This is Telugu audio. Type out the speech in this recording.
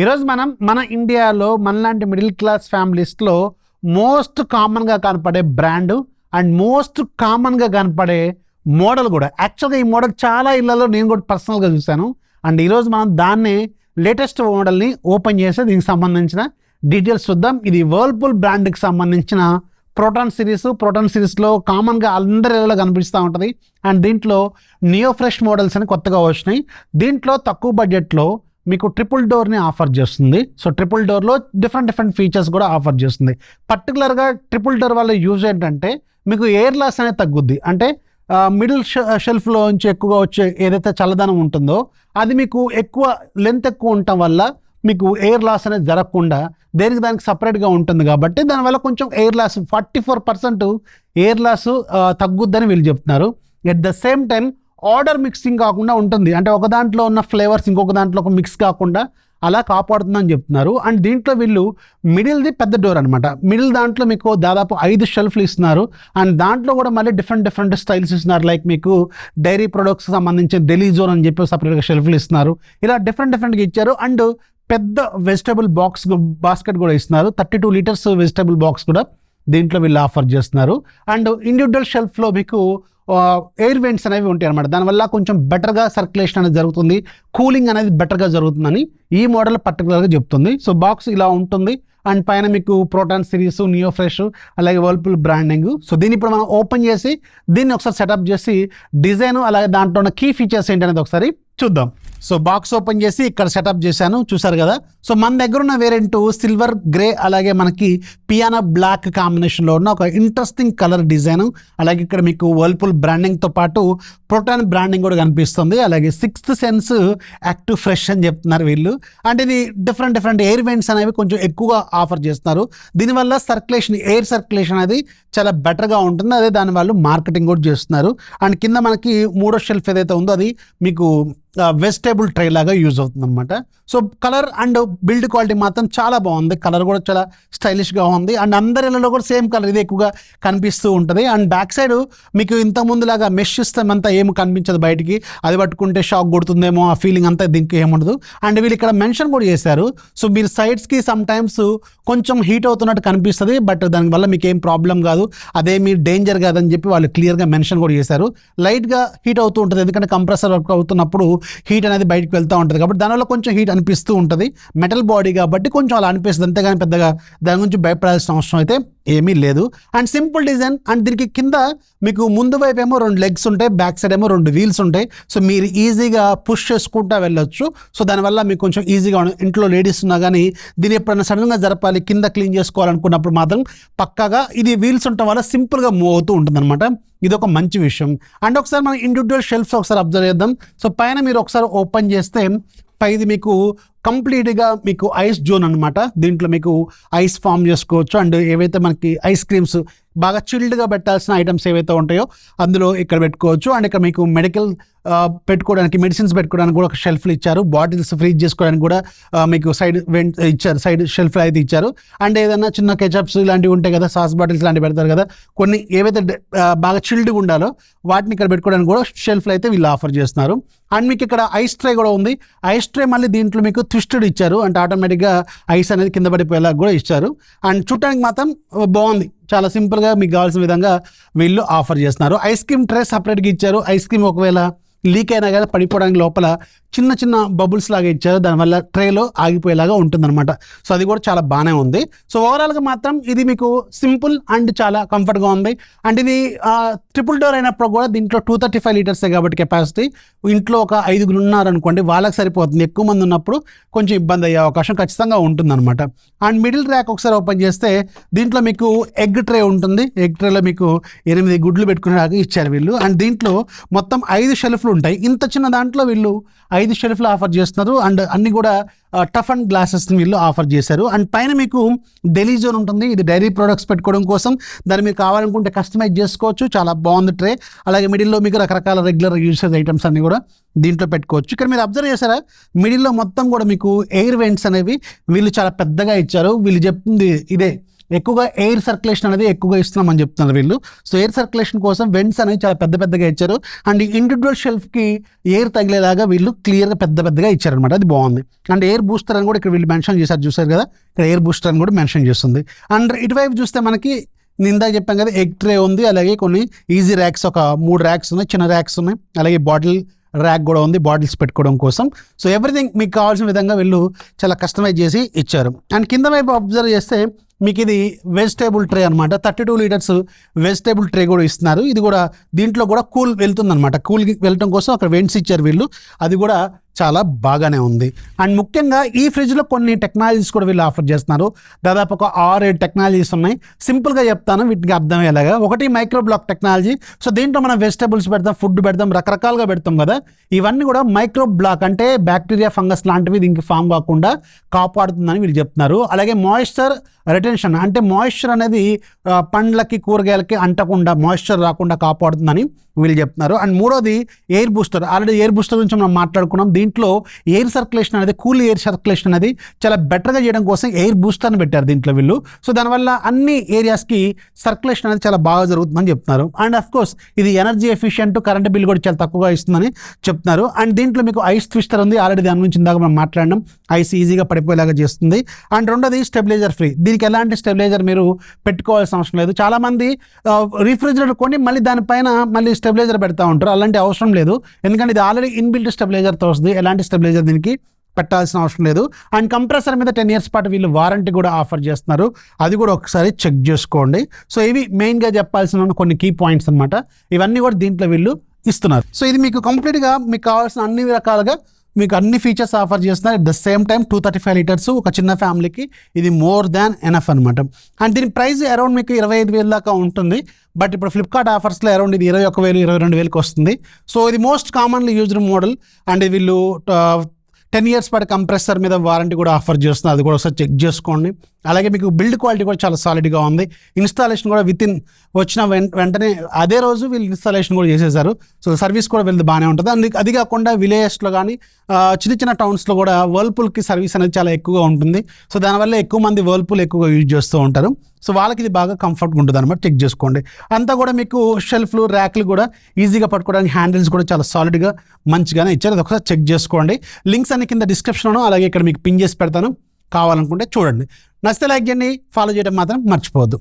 ఈరోజు మన ఇండియాలో మనలాంటి మిడిల్ క్లాస్ ఫ్యామిలీస్లో మోస్ట్ కామన్గా కనపడే బ్రాండ్ అండ్ మోస్ట్ కామన్గా కనపడే మోడల్ కూడా. యాక్చువల్గా ఈ మోడల్ చాలా ఇళ్లలో నేను కూడా పర్సనల్గా చూశాను. అండ్ ఈరోజు మనం దాన్ని లేటెస్ట్ మోడల్ని ఓపెన్ చేసి దీనికి సంబంధించిన డీటెయిల్స్ చూద్దాం. ఇది వర్ల్పూల్ బ్రాండ్కి సంబంధించిన ప్రోటాన్ సిరీస్లో కామన్గా అందరి ఇళ్లలో కనిపిస్తూ ఉంటుంది. అండ్ దీంట్లో నియో ఫ్రెష్ మోడల్స్ అని కొత్తగా వచ్చినాయి. దీంట్లో తక్కువ బడ్జెట్లో మీకు ట్రిపుల్ డోర్ని ఆఫర్ చేస్తుంది. సో ట్రిపుల్ డోర్లో డిఫరెంట్ ఫీచర్స్ కూడా ఆఫర్ చేస్తుంది. పర్టికులర్గా ట్రిపుల్ డోర్ వల్ల యూజ్ ఏంటంటే మీకు ఎయిర్ లాస్ అనేది తగ్గుద్ది. అంటే మిడిల్ షెల్ఫ్లో నుంచి ఎక్కువగా వచ్చే ఏదైతే చల్లదనం ఉంటుందో అది మీకు లెంత్ ఎక్కువ ఉండటం వల్ల మీకు ఎయిర్ లాస్ అనేది జరగకుండా దానికి సపరేట్గా ఉంటుంది. కాబట్టి దానివల్ల కొంచెం ఎయిర్ లాస్ 44% ఎయిర్ లాస్ తగ్గుద్దని వీళ్ళు చెప్తున్నారు. At the same time order mixing కాకుండా ఉంటుంది. అంటే ఒక దాంట్లో ఉన్న ఫ్లేవర్స్ ఇంకొక దాంట్లో ఒక మిక్స్ కాకుండా అలా కాపాడుతుందని చెప్తున్నారు. అండ్ దీంట్లో వీళ్ళు మిడిల్ది పెద్ద డోర్ అనమాట. మిడిల్ దాంట్లో మీకు దాదాపు 5 షెల్ఫ్లు ఇస్తున్నారు. అండ్ దాంట్లో కూడా మళ్ళీ డిఫరెంట్ స్టైల్స్ ఇస్తున్నారు. లైక్ మీకు డైరీ ప్రొడక్ట్స్ సంబంధించి డెలీజోన్ అని చెప్పి సపరేట్గా షెల్ఫ్లు ఇస్తున్నారు. ఇలా డిఫరెంట్గా ఇచ్చారు. అండ్ పెద్ద వెజిటబుల్ బాస్కెట్ కూడా ఇస్తున్నారు. 32 లీటర్స్ వెజిటబుల్ బాక్స్ కూడా దీంట్లో వీళ్ళు ఆఫర్ చేస్తున్నారు. అండ్ ఇండివిజువల్ షెల్ఫ్లో మీకు ఎయిర్ వెంట్స్ అనేవి ఉంటాయి అనమాట. దానివల్ల కొంచెం బెటర్గా సర్క్యులేషన్ అనేది జరుగుతుంది, కూలింగ్ అనేది బెటర్గా జరుగుతుందని ఈ మోడల్ పర్టికులర్గా చెప్తుంది. సో బాక్స్ ఇలా ఉంటుంది. అండ్ పైన మీకు ప్రోటాన్ సిరీస్, నియో ఫ్రెష్, అలాగే వర్ల్పూల్ బ్రాండింగ్. సో దీన్ని ఇప్పుడు మనం ఓపెన్ చేసి దీన్ని ఒకసారి సెటప్ చేసి డిజైన్ అలాగే దాంట్లో ఉన్న కీ ఫీచర్స్ ఏంటనేది ఒకసారి చూద్దాం. సో బాక్స్ ఓపెన్ చేసి ఇక్కడ సెటప్ చేశాను, చూసారు కదా. సో మన దగ్గర ఉన్న వేరియంట్ సిల్వర్ గ్రే అలాగే మనకి పియానో బ్లాక్ కాంబినేషన్లో ఉన్న ఒక ఇంట్రెస్టింగ్ కలర్ డిజైన్. అలాగే ఇక్కడ మీకు వర్ల్పూల్ బ్రాండింగ్తో పాటు ప్రోటాన్ బ్రాండింగ్ కూడా కనిపిస్తుంది. అలాగే 6th సెన్స్ యాక్టివ్ ఫ్రెష్ అని చెప్తున్నారు వీళ్ళు. అంటే ఇది డిఫరెంట్ ఎయిర్ వెంట్స్ అనేవి కొంచెం ఎక్కువగా ఆఫర్ చేస్తున్నారు. దీనివల్ల ఎయిర్ సర్క్యులేషన్ అనేది చాలా బెటర్గా ఉంటుంది. అదే దాని వాళ్ళు మార్కెటింగ్ కూడా చేస్తున్నారు. అండ్ కింద మనకి 3వ షెల్ఫ్ ఏదైతే ఉందో అది మీకు వెజిటేబుల్ ట్రే లాగా యూజ్ అవుతుంది అనమాట. So colour and build quality మాత్రం చాలా బాగుంది. కలర్ కూడా చాలా స్టైలిష్గా ఉంది. అండ్ అందరిలో కూడా సేమ్ కలర్ ఇది ఎక్కువగా కనిపిస్తూ ఉంటుంది. అండ్ బ్యాక్ సైడ్ మీకు ఇంతకుముందులాగా మెష్ సిస్టమ్ అంతా ఏమి కనిపించదు బయటికి. అది పట్టుకుంటే షాక్ కొడుతుందేమో ఆ ఫీలింగ్ అంతా దీనికి ఏముండదు. అండ్ వీళ్ళు ఇక్కడ మెన్షన్ కూడా చేశారు. సో మీరు సైడ్స్కి సమ్ టైమ్స్ కొంచెం హీట్ అవుతున్నట్టు కనిపిస్తుంది, బట్ దానివల్ల మీకు ఏం ప్రాబ్లం కాదు, అదేమీ డేంజర్ కాదని చెప్పి వాళ్ళు క్లియర్గా మెన్షన్ కూడా చేశారు. లైట్గా హీట్ అవుతూ ఉంటుంది, ఎందుకంటే కంప్రెసర్ వర్క్ అవుతున్నప్పుడు హీట్ అనేది బయటకు వెళ్తూ ఉంటుంది కాబట్టి దానివల్ల కొంచెం హీట్ అనిపిస్తూ ఉంటుంది. మెటల్ బాడీ కాబట్టి కొంచెం అలా అనిపిస్తుంది, అంతేగాని పెద్దగా దాని గురించి భయపడాల్సిన అవసరం అయితే ఏమీ లేదు. And simple design. అండ్ దీనికి కింద మీకు ముందు వైపు ఏమో 2 లెగ్స్ ఉంటాయి, బ్యాక్ సైడ్ ఏమో 2 వీల్స్ ఉంటాయి. సో మీరు ఈజీగా పుష్ చేసుకుంటూ వెళ్ళొచ్చు. సో దానివల్ల మీకు కొంచెం ఈజీగా ఇంట్లో లేడీస్ ఉన్నా కానీ దీన్ని ఎప్పుడైనా సడన్గా జరపాలి, కింద క్లీన్ చేసుకోవాలనుకున్నప్పుడు మాత్రం పక్కాగా ఇది వీల్స్ ఉండటం వల్ల సింపుల్గా మూవ్ అవుతూ ఉంటుంది అనమాట. ఇది ఒక మంచి విషయం. అండ్ ఒకసారి మనం ఇండివిజువల్ షెల్ఫ్స్ ఒకసారి అబ్జర్వ్ చేద్దాం. సో పైన మీరు ఒకసారి ఓపెన్ చేస్తే పైది మీకు కంప్లీట్గా మీకు ఐస్ జోన్ అనమాట. దీంట్లో మీకు ఐస్ ఫామ్ చేసుకోవచ్చు. అండ్ ఏవైతే మనకి ఐస్ క్రీమ్స్ బాగా చిల్డ్గా పెట్టాల్సిన ఐటమ్స్ ఏవైతే ఉంటాయో అందులో ఇక్కడ పెట్టుకోవచ్చు. అండ్ ఇక్కడ మీకు పెట్టుకోవడానికి మెడిసిన్స్ పెట్టుకోవడానికి కూడా ఒక షెల్ఫ్లు ఇచ్చారు. బాటిల్స్ ఫ్రీజ్ చేసుకోవడానికి కూడా మీకు సైడ్ సైడ్ షెల్ఫ్లు అయితే ఇచ్చారు. అండ్ ఏదైనా చిన్న కెచప్స్ ఇలాంటివి ఉంటాయి కదా, సాస్ బాటిల్స్ లాంటివి పెడతారు కదా, కొన్ని ఏవైతే బాగా చిల్డ్గా ఉండాలో వాటిని ఇక్కడ పెట్టుకోవడానికి కూడా షెల్ఫ్లు అయితే వీళ్ళు ఆఫర్ చేస్తున్నారు. అండ్ మీకు ఇక్కడ ఐస్ ట్రే కూడా ఉంది. ఐస్ ట్రే మళ్ళీ దీంట్లో మీకు ట్విస్టెడ్ ఇచ్చారు, అంటే ఆటోమేటిక్గా ఐస్ అనేది కింద పడిపోయేలా కూడా ఇచ్చారు. అండ్ చూడటానికి మాత్రం బాగుంది, చాలా సింపుల్గా మీకు కావాల్సిన విధంగా వీళ్ళు ఆఫర్ చేస్తున్నారు. ఐస్ క్రీమ్ ట్రే సపరేట్గా ఇచ్చారు. ఐస్ క్రీమ్ ఒకవేళ లీక్ అయినా కానీ పడిపోవడానికి లోపల చిన్న బబుల్స్ లాగా ఇచ్చారు, దానివల్ల ట్రేలో ఆగిపోయేలాగా ఉంటుందన్నమాట. సో అది కూడా చాలా బాగానే ఉంది. సో ఓవరాల్గా మాత్రం ఇది మీకు సింపుల్ అండ్ చాలా కంఫర్ట్గా ఉంది. అండ్ ఇది ట్రిపుల్ డోర్ అయినప్పుడు కూడా దీంట్లో 235 లీటర్సే కాబట్టి కెపాసిటీ. ఇంట్లో ఒక 5గురు ఉన్నారనుకోండి, వాళ్ళకి సరిపోతుంది. ఎక్కువ మంది ఉన్నప్పుడు కొంచెం ఇబ్బంది అయ్యే అవకాశం ఖచ్చితంగా ఉంటుందన్నమాట. అండ్ మిడిల్ ర్యాక్ ఒకసారి ఓపెన్ చేస్తే దీంట్లో మీకు ఎగ్ ట్రే ఉంటుంది. ఎగ్ ట్రేలో మీకు 8 గుడ్లు పెట్టుకునేలాగా ఇచ్చారు వీళ్ళు. అండ్ దీంట్లో మొత్తం 5 షెల్ఫ్లు ఉంటాయి. ఇంత చిన్న దాంట్లో వీళ్ళు 5 షెల్ఫ్లు ఆఫర్ చేస్తున్నారు. అండ్ అన్ని కూడా టఫ్ అండ్ గ్లాసెస్ని వీళ్ళు ఆఫర్ చేశారు. అండ్ పైన మీకు డెలీజోన్ ఉంటుంది. ఇది డైరీ ప్రొడక్ట్స్ పెట్టుకోవడం కోసం. దాన్ని మీరు కావాలనుకుంటే కస్టమైజ్ చేసుకోవచ్చు. చాలా బాగుంది ట్రే. అలాగే మిడిల్లో మీకు రకరకాల రెగ్యులర్ యూసేజ్ ఐటమ్స్ అన్ని కూడా దీంట్లో పెట్టుకోవచ్చు. ఇక్కడ మీరు అబ్జర్వ్ చేశారా, మిడిల్లో మొత్తం కూడా మీకు ఎయిర్ వెంట్స్ అనేవి వీళ్ళు చాలా పెద్దగా ఇచ్చారు. వీళ్ళు చెప్తుంది ఇదే, ఎక్కువగా ఎయిర్ సర్క్యులేషన్ అనేది ఎక్కువగా ఇస్తున్నామని చెప్తున్నారు వీళ్ళు. సో ఎయిర్ సర్క్యులేషన్ కోసం వెంట్స్ అనేవి చాలా పెద్ద పెద్దగా ఇచ్చారు అండ్ ఇండివిజువల్ షెల్ఫ్కి ఎయిర్ తగిలేలాగా వీళ్ళు క్లియర్గా పెద్ద పెద్దగా ఇచ్చారనమాట. అది బాగుంది. అండ్ ఎయిర్ బూస్టర్ అని కూడా ఇక్కడ వీళ్ళు మెన్షన్ చేశారు, చూసారు కదా, ఇక్కడ ఎయిర్ బూస్టర్ అని కూడా మెన్షన్ చేస్తుంది. అండ్ ఇటువైపు చూస్తే మనకి ఇందాక చెప్పాం కదా, ఎగ్ ట్రే ఉంది, అలాగే కొన్ని ఈజీ ర్యాక్స్, ఒక 3 ర్యాక్స్ ఉన్నాయి, చిన్న ర్యాక్స్ ఉన్నాయి, అలాగే బాటిల్ ర్యాక్ కూడా ఉంది బాటిల్స్ పెట్టుకోవడం కోసం. సో ఎవ్రీథింగ్ మీకు కావాల్సిన విధంగా వీళ్ళు చాలా కస్టమైజ్ చేసి ఇచ్చారు. అండ్ కింద వైపు అబ్జర్వ్ చేస్తే మీకు ఇది వెజిటేబుల్ ట్రే అనమాట. 32 లీటర్స్ వెజిటేబుల్ ట్రే కూడా ఇస్తున్నారు. ఇది కూడా దీంట్లో కూడా కూల్ వెళ్తుంది అనమాట. కూల్కి వెళ్ళటం కోసం అక్కడ వెంట్స్ ఇచ్చారు వీళ్ళు, అది కూడా చాలా బాగానే ఉంది. అండ్ ముఖ్యంగా ఈ ఫ్రిడ్జ్లో కొన్ని టెక్నాలజీస్ కూడా వీళ్ళు ఆఫర్ చేస్తున్నారు. దాదాపు ఒక 6-7 టెక్నాలజీస్ ఉన్నాయి. సింపుల్గా చెప్తాను వీటికి అర్థమయ్యేలాగా. ఒకటి మైక్రో బ్లాక్ టెక్నాలజీ. సో దీంట్లో మనం వెజిటబుల్స్ పెడతాం, ఫుడ్ పెడతాం, రకరకాలుగా పెడతాం కదా, ఇవన్నీ కూడా మైక్రో బ్లాక్ అంటే బ్యాక్టీరియా, ఫంగస్ లాంటివి దీనికి ఫామ్ కాకుండా కాపాడుతుందని వీళ్ళు చెప్తున్నారు. అలాగే మాయిశ్చర్ రిటెన్షన్ అంటే మాయిశ్చర్ అనేది పండ్లకి కూరగాయలకి అంటకుండా మాయిశ్చర్ రాకుండా కాపాడుతుందని వీళ్ళు చెప్తున్నారు. అండ్ మూడోది air booster. Already air booster గురించి మనం మాట్లాడుకున్నాం. దీంట్లో ఎయిర్ సర్క్యులేషన్ అనేది, కూల్ ఎయిర్ సర్క్యులేషన్ అనేది చాలా బెటర్గా చేయడం కోసం ఎయిర్ బూస్టర్ని పెట్టారు దీంట్లో వీళ్ళు. సో దానివల్ల అన్ని ఏరియాస్కి సర్క్యులేషన్ అనేది చాలా బాగా జరుగుతుందని చెప్తున్నారు. అండ్ అఫ్ కోర్స్ ఇది ఎనర్జీ ఎఫిషియెంట్, కరెంట్ బిల్ కూడా చాలా తక్కువగా ఇస్తుందని చెప్తున్నారు. అండ్ దీంట్లో మీకు ఐస్ ట్విస్టర్ ఉంది, ఆల్రెడీ దాని గురించి ఇందాక మనం మాట్లాడినాం, ఐస్ ఈజీగా పడిపోయేలాగా చేస్తుంది. అండ్ రెండోది స్టెబిలైజర్ ఫ్రీ. దీనికి ఎలాంటి స్టెబిలైజర్ మీరు పెట్టుకోవాల్సిన అవసరం లేదు. చాలామంది రిఫ్రిజిరేటర్ కొని మళ్ళీ దానిపైన మళ్ళీ స్టెబిలైజర్ పెడతా ఉంటారు, అలాంటి అవసరం లేదు. ఎందుకంటే ఇది ఆల్రెడీ ఇన్బిల్ట్ స్టెబిలైజర్తో వస్తుంది, ఎలాంటి స్టెబిలైజర్ దీనికి పెట్టాల్సిన అవసరం లేదు. అండ్ కంప్రెసర్ మీద 10 years పాటు వీళ్ళు వారంటీ కూడా ఆఫర్ చేస్తున్నారు, అది కూడా ఒకసారి చెక్ చేసుకోండి. సో ఇవి మెయిన్గా చెప్పాల్సిన కొన్ని కీ పాయింట్స్ అనమాట. ఇవన్నీ కూడా దీంట్లో వీళ్ళు ఇస్తున్నారు. సో ఇది మీకు కంప్లీట్గా మీకు కావాల్సిన అన్ని రకాలుగా మీకు అన్ని ఫీచర్స్ ఆఫర్ చేస్తున్నారు. At the same time 235 litres ఒక చిన్న ఫ్యామిలీకి ఇది మోర్ దాన్ ఎనఫ్ అనమాట. అండ్ దీని ప్రైస్ అరౌండ్ మీకు 25,000 దాకా ఉంటుంది. బట్ ఇప్పుడు ఫ్లిప్కార్ట్ ఆఫర్స్లో అరౌండ్ ఇది 21,000, 22,000కి వస్తుంది. సో ఇది most commonly used model. And వీళ్ళు 10 years పాటు కంప్రెసర్ మీద వారంటీ కూడా ఆఫర్ చేస్తున్నారు, అది కూడా ఒకసారి చెక్ చేసుకోండి. అలాగే మీకు బిల్డ్ క్వాలిటీ కూడా చాలా సాలిడ్గా ఉంది. ఇన్స్టాలేషన్ కూడా విత్ ఇన్ వచ్చిన వెంటనే అదే రోజు వీళ్ళు ఇన్స్టాలేషన్ కూడా చేసేసారు. సో సర్వీస్ కూడా వీళ్ళది బాగానే ఉంటుంది. అది కాకుండా విలేజెస్లో కానీ చిన్న చిన్న టౌన్స్లో కూడా వర్ల్పూల్కి సర్వీస్ అనేది చాలా ఎక్కువగా ఉంటుంది. సో దానివల్ల ఎక్కువ మంది వర్ల్పూల్ ఎక్కువగా యూజ్ చేస్తూ ఉంటారు. సో వాళ్ళకి ఇది బాగా కంఫర్ట్గా ఉంటుంది అనమాట. చెక్ చేసుకోండి. అంతా కూడా మీకు షెల్ఫ్లు, ర్యాక్లు కూడా ఈజీగా పట్టుకోవడానికి హ్యాండిల్స్ కూడా చాలా సాలిడ్గా మంచిగానే ఇచ్చారు, అది ఒకసారి చెక్ చేసుకోండి. లింక్స్ అన్ని కింద డిస్క్రిప్షన్లో అలాగే ఇక్కడ మీకు పిన్ చేసి పెడతాను, కావాలనుకుంటే చూడండి. నచ్చితే లైక్ చేయండి, ఫాలో చేయడం మాత్రం మర్చిపోవద్దు.